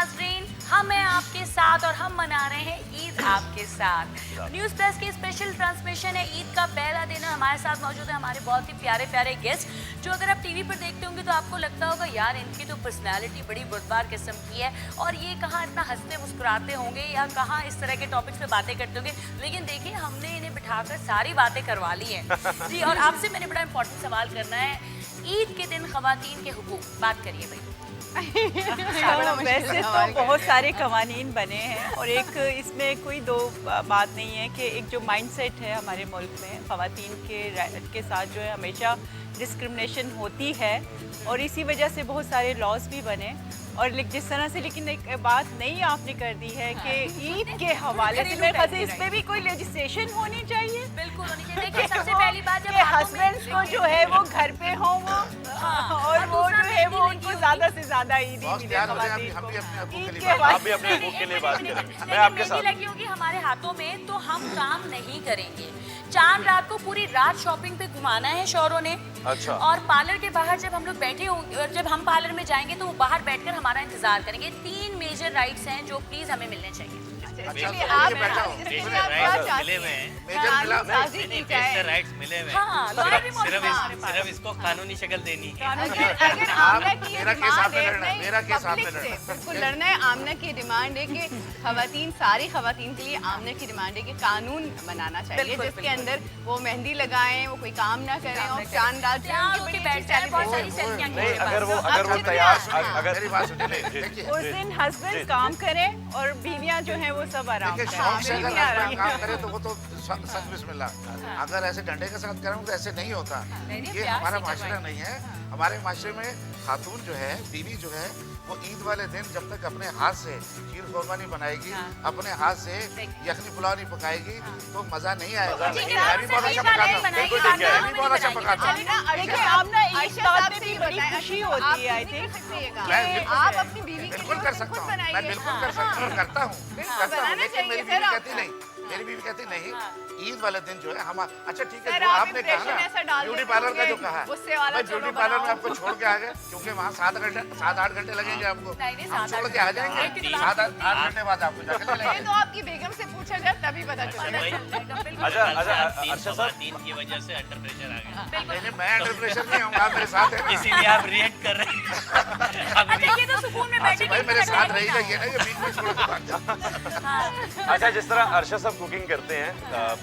नाज़रीन, हम हैं आपके साथ और हम मना रहे हैं ईद आपके साथ। न्यूज़ प्लस की स्पेशल ट्रांसमिशन है, ईद का पहला दिन है। हमारे साथ मौजूद है हमारे बहुत ही प्यारे प्यारे गेस्ट, जो अगर आप टीवी पर देखते होंगे तो आपको लगता होगा यार इनकी तो पर्सनैलिटी बड़ी बुर्दबार किस्म की है और ये कहाँ इतना हंसते मुस्कुराते होंगे या कहाँ इस तरह के टॉपिक्स पे बातें करते होंगे। लेकिन देखिए, हमने इन्हें बिठाकर सारी बातें करवा ली हैं जी। और आपसे मैंने बड़ा इंपॉर्टेंट सवाल करना है, ईद के दिन खवातीन के हुकूक, बात करिए भाई। वैसे तो बहुत सारे कवानीन बने हैं और एक इसमें कोई दो बात नहीं है कि एक जो माइंडसेट है हमारे मुल्क में खवातीन के साथ जो है हमेशा डिस्क्रिमिनेशन होती है और इसी वजह से बहुत सारे लॉज भी बने। और जिस तरह से, लेकिन एक बात नई आपने कर दी है कि ईद के हवाले से मेरे ख्याल से इस पे भी कोई लेजिस्लेशन होनी चाहिए। बिल्कुल होनी चाहिए। देखिए, सबसे पहली बात जब हस्बैंड्स को जो है वो घर पे हो वो और वो जो है वो उनको ज्यादा से ज्यादा ईद मिले खवातीन को। ईद के आप भी अपने हकूक के लिए बात करेंगे, मैं आपके साथ। लगी होगी हमारे हाथों में तो हम काम नहीं करेंगे। चांद रात को पूरी रात शॉपिंग पे घुमाना है शौरों ने। अच्छा। और पार्लर के बाहर जब हम लोग बैठे होंगे और जब हम पार्लर में जाएंगे तो वो बाहर बैठकर हमारा इंतजार करेंगे। 3 मेजर राइट्स हैं जो प्लीज हमें मिलने चाहिए। सिर्फ इसको कानूनी शक्ल देनी है। बिल्कुल लड़ना है। आमना की डिमांड है कि खवातीन, सारी खवातीन के लिए आमना की डिमांड है कि कानून बनाना चाहिए जिसके अंदर वो मेहंदी लगाएं, वो कोई काम ना करें और चांद रात अगर वो तैयार, अगर उस दिन हस्बैंड काम करें और बीवियां जो है वो सब आराम करें। काम करे तो वो तो सच बिस्मिल्लाह। अगर ऐसे डंडे के साथ करें तो ऐसे नहीं होता। ये हमारा माशरा नहीं है। हमारे माशरे में खातून जो है, बीवी जो है, वो ईद वाले दिन जब तक अपने हाथ से शीर खुरमा नहीं बनाएगी, अपने हाथ से यखनी पुलाव नहीं पकाएगी तो मजा नहीं आएगा। मैं भी बहुत अच्छा पकाता हूँ, मैं भी बहुत अच्छा पकाता हूँ। देखिए, आप ना एक बात में भी बड़ी खुशी होती है। आई थिंक आप अपनी बीवी बिल्कुल कर सकता हूँ, मैं बिल्कुल कर सकता हूँ, करता हूँ। लेकिन मेरी बीवी कहती नहीं, मेरी बीवी कहती नहीं, ईद वाले दिन जो है हम। अच्छा ठीक है, जो आपने कहा ना ब्यूटी पार्लर का जो कहा, मैं ब्यूटी पार्लर में आपको छोड़ के आ गए क्योंकि वहाँ 7-8 घंटे लगेंगे आपको। हम छोड़ के आ जाएंगे 7-8 घंटे बाद आपको जाके ले लेंगे। तो आपकी बेगम से पूछा जाए तभी पता चलेगा। अच्छा, 3 की वजह से अंडर प्रेशर आ गया। नहीं, मैं अंडर प्रेशर नहीं हूँ, आप मेरे साथ है। इसीलिए आप रिएक्ट कर रहे हैं। ये तो सुकून में बैठे भाई मेरे साथ रहिएगा, ये ना कि बीच में छोड़ के भाग जाओ। अच्छा, जिस तरह अर्शद सब कुकिंग करते हैं,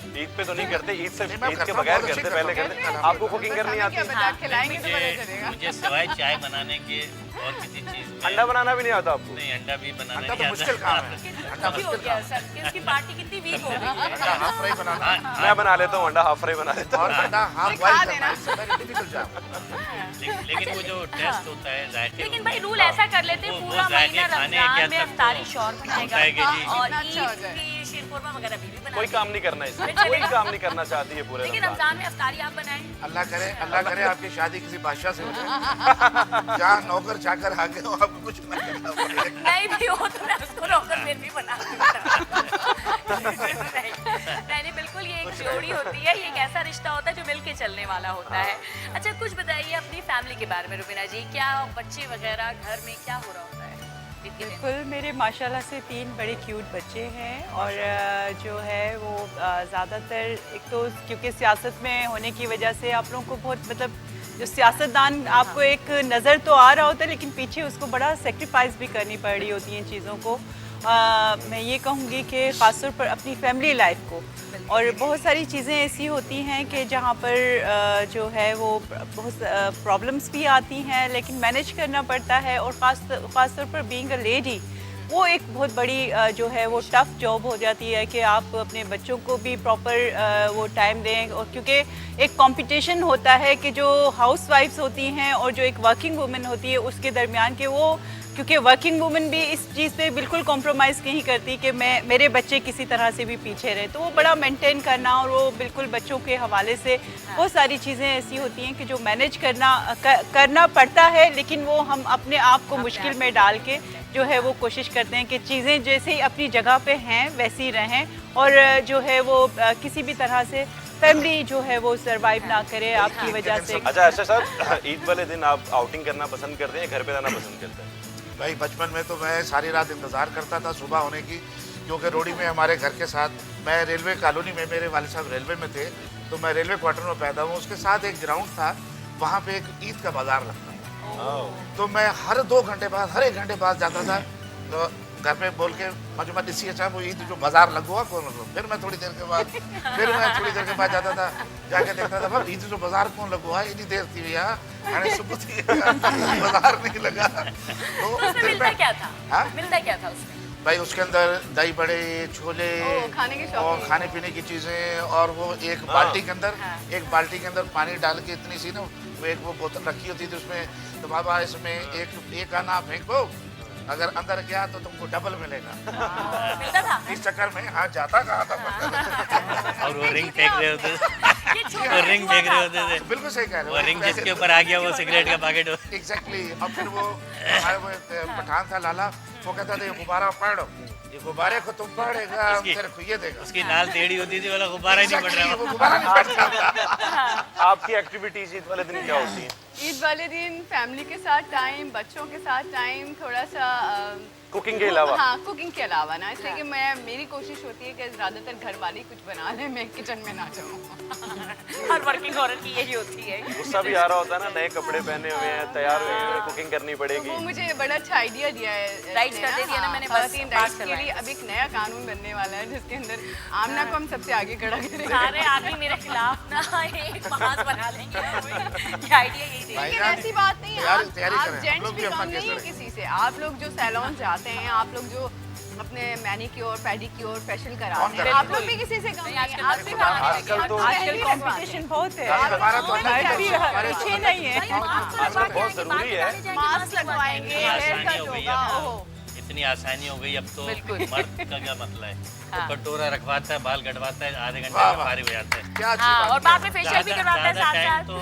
ईद पे तो नहीं करते, ईद से ईद के बगैर करते, पहले करते। आपको कुकिंग करनी आती है? खिलाएंगे तो पता चलेगा। मुझे सिवाय चाय बनाने के और किसी चीज में अंडा बनाना भी नहीं आता आपको? नहीं, अंडा भी बनाना अंडा नहीं तो मुश्किल आता। काम है। अंडा हो मुश्किल गया काम सर कि उसकी पार्टी कितनी वीक हो गई है। अंडा हाफ फ्राई बनाना मैं बना लेता हूँ, अंडा हाफ फ्राई बना लेता हूँ। और अंडा हाफ बॉइल करना है, वेरी डिफिकल्ट जॉब। लेकिन वो जो टेस्ट होता है जायके, लेकिन भाई रूल ऐसा कर लेते हैं, पूरा महीना रमजान में अफ्तारी शौर बनाएगा और ईद की शीर खुरमा वगैरह भी कोई काम नहीं करना इसमें, कोई काम नहीं करना चाहती है पूरे लेकिन रमजान। रमजान में अफ्तारी आप बनाएं। अल्लाह करे आपकी शादी किसी बादशाह से हो जाए जहाँ नौकर चाकर आ गए हो, आपको कुछ नहीं भी हो तो मैं उसको नौकर फिर भी बना नहीं, बिल्कुल ये एक जोड़ी होती है, ये एक ऐसा रिश्ता होता है जो मिलके चलने वाला होता है। अच्छा, कुछ बताइए अपनी फैमिली के बारे में रुबीना जी, क्या बच्चे वगैरह घर में क्या हो रहा होता है? बिल्कुल, मेरे माशाल्लाह से 3 बड़े क्यूट बच्चे हैं और जो है वो ज़्यादातर, एक तो क्योंकि सियासत में होने की वजह से आप लोगों को बहुत, मतलब जो सियासतदान आपको एक नज़र तो आ रहा होता है लेकिन पीछे उसको बड़ा सेक्रीफाइस भी करनी पड़ रही होती हैं चीज़ों को। मैं ये कहूँगी कि ख़ासतौर पर अपनी फैमिली लाइफ को, और बहुत सारी चीज़ें ऐसी होती हैं कि जहाँ पर जो है वो बहुत प्रॉब्लम्स भी आती हैं लेकिन मैनेज करना पड़ता है। और ख़ास तौर पर बीइंग अ लेडी, वो एक बहुत बड़ी जो है वो टफ़ जॉब हो जाती है कि आप अपने बच्चों को भी प्रॉपर वो टाइम दें। और क्योंकि एक कंपटीशन होता है कि जो हाउस वाइफ्स होती हैं और जो एक वर्किंग वुमेन होती है उसके दरमियान के वो, क्योंकि वर्किंग वुमेन भी इस चीज़ पे बिल्कुल कॉम्प्रोमाइज़ नहीं करती कि मेरे बच्चे किसी तरह से भी पीछे रहे, तो वो बड़ा मेंटेन करना और वो बिल्कुल बच्चों के हवाले से बहुत सारी चीज़ें ऐसी होती हैं कि जो मैनेज करना पड़ता है, लेकिन वो हम अपने आप को मुश्किल में डाल के जो है वो कोशिश करते हैं कि चीज़ें जैसे ही अपनी जगह पे हैं वैसी रहें और जो है वो किसी भी तरह से फैमिली जो है वो सरवाइव ना करे आपकी वजह से। अच्छा साहब, ईद वाले दिन आप आउटिंग करना पसंद करते हैं, घर पे रहना पसंद करते हैं? भाई बचपन में तो मैं सारी रात इंतज़ार करता था सुबह होने की, क्योंकि रोडी में हमारे घर के साथ, मैं रेलवे कॉलोनी में, मेरे वाले साहब रेलवे में थे, तो मैं रेलवे क्वार्टर में पैदा हुआ। उसके साथ एक ग्राउंड था, वहाँ पे एक ईद का बाजार लगता था। तो मैं हर 2 घंटे बाद, हर 1 घंटे बाद जाता था, तो घर पे बोल के मजो मत इसी अच्छा वो ईद जो बाजार लगुआ कौन लगुआ। फिर मैं थोड़ी देर के बाद जाता था, जाके देखता था भाई ईद जो बाजार कौन लगुआ, इतनी देर थी भैया, अरे सुबह थी बाजार नहीं लगा। तो उसमें मिलता क्या था? हाँ? मिलता क्या था उसमें? भाई उसके अंदर दही बड़े, छोले खाने की और शौकीन। खाने पीने की चीजें, और वो एक बाल्टी के अंदर, एक बाल्टी के अंदर पानी डाल के इतनी सी ना, वो एक वो बोतल रखी होती थी उसमें, तो बाबा इसमें एक आना फेंको, अगर अंदर गया तो तुमको डबल मिलेगा। मिलता था? इस चक्कर में हाँ जाता कहाँ था। और वो रिंग फेंक रहे होते थे। ये छोटा वो रिंग फेंक रहे होते थे। बिल्कुल सही कह रहे वो हो। रिंग जिसके ऊपर आ गया वो सिगरेट का पैकेट हो। एग्जैक्टली। और फिर वो हमारे वो पठान था लाला, वो कहता था ये गुब्बारा पढ़ो, ये गुब्बारे को तुम पढ़ेगा तेरे को ये देगा। उसकी नाल टेढ़ी होती थी, वाला गुब्बारा ही नहीं पड़ रहा। वो गुब्बारा नहीं पड़ता। आपकी एक्टिविटीज ईद वाले दिन क्या होती हैं? ईद वाले दिन फैमिली के साथ टाइम, बच्चों के साथ टाइम, थोड़ा सा कुकिंग के अलावा? हाँ, कुकिंग के अलावा ना, इसलिए कि मेरी कोशिश होती है कि ज़्यादातर घर वाले कुछ बना लें, मैं किचन में ना जाऊँ। हर वर्किंग औरत की यही होती है। गुस्सा भी आ रहा होता है ना, नए कपड़े पहने हुए हैं, तैयार हुए हैं, कुकिंग करनी तो पड़ेगी। वो मुझे बड़ा अच्छा आइडिया दिया है। Rights कर दे दिया ना मैंने, बस खातिन पास राइट्स के करवाए। लिए अब एक नया कानून बनने वाला है, जिसके अंदर आमना को हम सबसे आगे खड़ा करेंगे। सारे आदमी मेरे खिलाफ ना एक महाज बना लेंगे। ये आइडिया यही दे। लेकिन ऐसी बात नहीं है, तैयारी आप करें, हम जेंट्स लोग भी भी अपना कम नहीं है केस किसी से। आप लोग जो सैलून जाते हैं, आप लोग जो अपने मैनिक्योर, पेडिक्योर, फेशियल कराते हैं, आप लोग भी किसी से कम नहीं है। आप भी आजकल तो- आजकल कंपटीशन बहुत है, हमारा तो अभी पीछे नहीं है। आजकल बहुत जरूरी है। मास्क लगवाएंगे, हेयर कट होगा। ओहो, इतनी आसानी हो गई अब तो। मर्द का क्या मतलब है, तो कटोरा रखवाता है, बाल कटवाता है, आधे घंटे में फारिग हो जाता है। क्या अच्छी हाँ, और बात बाद में फेशियल भी करवाता है साथ टाइम साथ। तो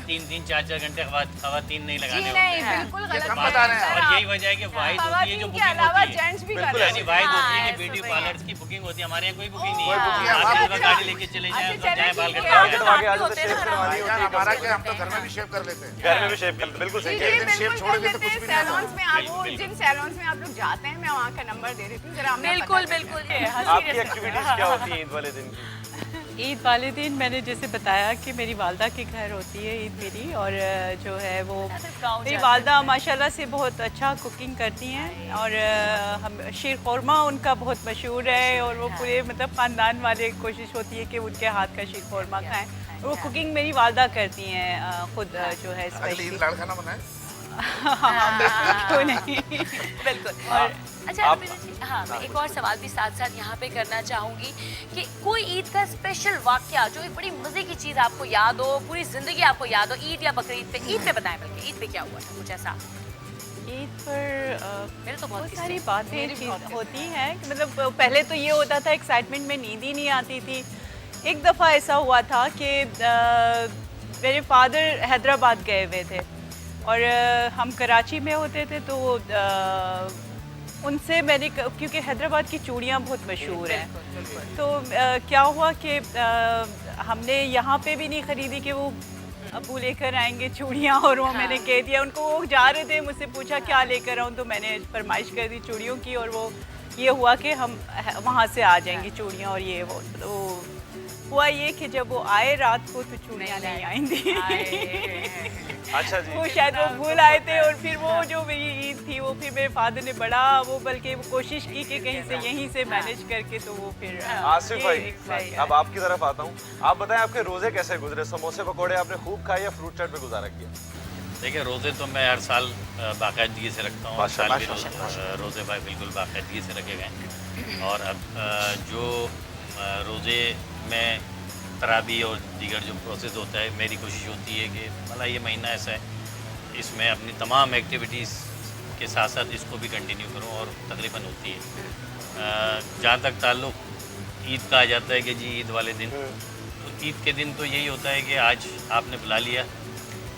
3-3, 4-4 घंटे खवातीन नहीं जी लगाने नहीं, होते हैं। बिल्कुल गलत कम बात बता रहे हैं। है। और यही वजह है कि वाइड होती है जो खवातीन के बुकिंग अलावा होती है। जेंट्स भी कर बिल्कुल रहे यानी हैं। वाइड होती हाँ, है कि ऐसा ब्यूटी सही है। पार्लर्स की बुकिंग होती है, हमारे यहाँ कोई बुकिंग नहीं कोई है। booking है, आप हमारे सुबह यहाँ गाड़ी लेके चले जाएं, अच्छा, तो जाएं बाल चलिए, कटवा ठीक के है। आगे आगे होते तो हैं शेव ना, करवानी यार होती है। हमारा क्या, हम तो घर में भी शेव कर लेते हैं। घर में भी शेव कर, बिल्कुल जी सही जी, कह रहे हैं। दिन शेव बिल्कुल छोड़ कर के तो लेते कुछ हैं। भी नहीं आता। सैलून्स में आपको, जिन सैलून्स में आप लोग जाते हैं, मैं वहाँ का नंबर दे देती हूँ, जरा हमें बिल्कुल पता बिल्कुल। आपकी एक्टिविटीज क्या होती हैं ईद वाले दिन की? ईद वाले दिन मैंने जैसे बताया कि मेरी वालदा के घर होती है ईद मेरी, और जो है वो गाँव मेरी जाते वालदा माशाल्लाह से बहुत अच्छा कुकिंग करती हैं, और हम शीर खुरमा उनका बहुत मशहूर है, और वो पूरे मतलब ख़ानदान वाले कोशिश होती है कि उनके हाथ का शीर खुरमा खाएं। और वो कुकिंग मेरी वालदा करती हैं खुद, जो है अगली ईद स्पेशली। लाड़ खाना बनाए। हाँ, बिल्कुल क्यों नहीं। बिल्कुल। और अच्छा अनुप्रिया जी, हाँ मैं एक और सवाल भी साथ साथ यहाँ पे करना चाहूँगी कि कोई ईद का स्पेशल वाकया जो एक बड़ी मज़े की चीज़ आपको याद हो, पूरी ज़िंदगी आपको याद हो, ईद या बकरीद पे, ईद पे बताएं, बल्कि ईद पे क्या हुआ था कुछ ऐसा? ईद पर मेरे तो बहुत बहुत सारी किस्से। बातें होती हैं कि मतलब पहले तो ये होता था एक्साइटमेंट में नींद ही नहीं आती थी। एक दफ़ा ऐसा हुआ था कि मेरे फादर हैदराबाद गए हुए थे, और हम कराची में होते थे, तो उनसे मैंने क्योंकि हैदराबाद की चूड़ियाँ बहुत मशहूर हैं, तो क्या हुआ कि हमने यहाँ पे भी नहीं ख़रीदी कि वो अबू लेकर आएंगे चूड़ियाँ, और वो मैंने कह दिया उनको। वो जा रहे थे, मुझसे पूछा क्या लेकर आऊँ, तो मैंने फरमाइश कर दी चूड़ियों की, और वो ये हुआ कि हम वहाँ से आ जाएंगी चूड़ियाँ, और ये वो तो हुआ ये कि जब वो आए रात को तो चूड़ियाँ नहीं आई थी। अच्छा जी। वो शायद वो भूल आए थे, और फिर वो जो मेरी ईद थी वो फिर मेरे फादर ने बड़ा वो बल्कि वो कोशिश की कि कहीं से यहीं से मैनेज करके, तो वो फिर आसिफ भाई, अब आपकी तरफ आता हूँ। आप बताएं आपके रोजे कैसे गुजरे? समोसे पकोड़े आपने खूब खाए या फ्रूट चाट पे गुजारा किया? देखिए, रोज़े तो मैं हर साल बाकायदगी से रखता हूँ। माशाल्लाह, साल भी रोज़े भाई बिल्कुल बाकायदगी से रखे गए। और अब जो रोज़े में तराबी और दीगर जो प्रोसेस होता है, मेरी कोशिश होती है कि मतलब ये महीना ऐसा है, इसमें अपनी तमाम एक्टिविटीज़ के साथ साथ इसको भी कंटिन्यू करूँ, और तकरीबन होती है। जहाँ तक ताल्लुक़ ईद का आ जाता है कि जी ईद वाले दिन, तो ईद के दिन तो यही होता है कि आज आपने बुला लिया,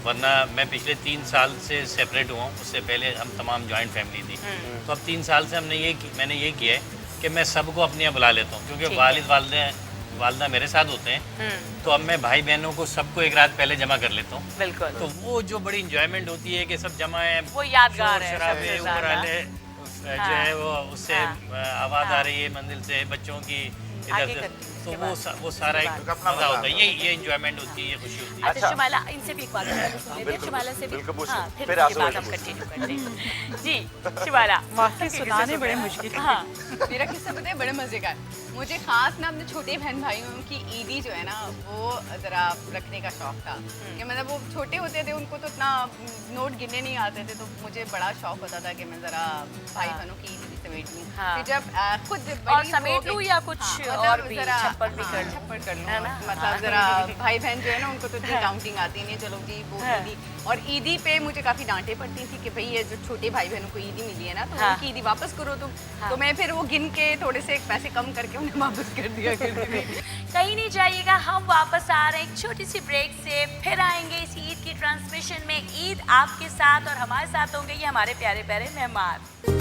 वरना मैं पिछले 3 साल से सेपरेट हुआ हूँ। उससे पहले हम तमाम जॉइंट फैमिली थी, तो अब 3 साल से मैंने ये किया है कि मैं सबको अपने यहाँ बुला लेता हूँ, क्योंकि वालिद वालिदैन वालदा मेरे साथ होते हैं, तो अब मैं भाई बहनों को सबको एक रात पहले जमा कर लेता हूँ। बिल्कुल तो वो जो बड़ी इंजॉयमेंट होती है कि सब जमा है, वो यादगार है शोर शराबे, सबसे ऊपर ज्यादा। वाले जो है वो उससे आवाज आ रही है मंजिल से बच्चों की आगे इधर से, करती हूँ, तो उसके वो सारा एक बाद। अपना मजा होता है, मजा ये इंजॉयमेंट होती है, ये खुशी होती है। अच्छा शुमाला, इनसे भी एक बात सुन लेते हैं, शुमाला से भी। बिल्कुल पूछिए। हाँ, फिर उसके आंसू बाद वाले हम पूछिए। कंटिन्यू करते हैं। जी शुमाला, वाकई सुनाने बड़े मुश्किल हैं। हाँ मेरा किस्सा पता है बड़े मजे का है। मुझे खास ना अपने छोटे बहन भाइयों की ईदी जो है ना वो ज़रा रखने का शौक था कि मतलब वो छोटे होते थे, उनको तो इतना नोट गिनने नहीं आते थे, तो मुझे बड़ा शौक होता था कि मैं ज़रा भाई बहनों की ईदी समेट लूँ। हाँ। फिर जब खुद और बड़ी समेट हो गई- लूँ या कुछ मतलब और भी, ज़रा- छप्पर भी हाँ, कर लूँ। छप्पर कर लूँ, है ना? मतलब हाँ। ज़रा भाई बहन जो है ना उनको तो इतनी काउंटिंग आती नहीं, चलो जी वो हाँ। ईदी। और ईदी पे मुझे काफ़ी डांटे पड़ती थी कि भाई ये जो छोटे भाई बहनों को ईदी मिली है ना तो हाँ। उनकी ईदी वापस करो तुम। तो मैं फिर वो गिन के थोड़े से पैसे कम करके उन्हें वापस कर दिया करती थी। कहीं नहीं जाइएगा, हम वापस आ रहे हैं एक छोटी सी ब्रेक से, फिर आएंगे इस ईद की ट्रांसमिशन में। ईद आपके साथ और हमारे साथ होंगे ये हमारे प्यारे प्यारे मेहमान।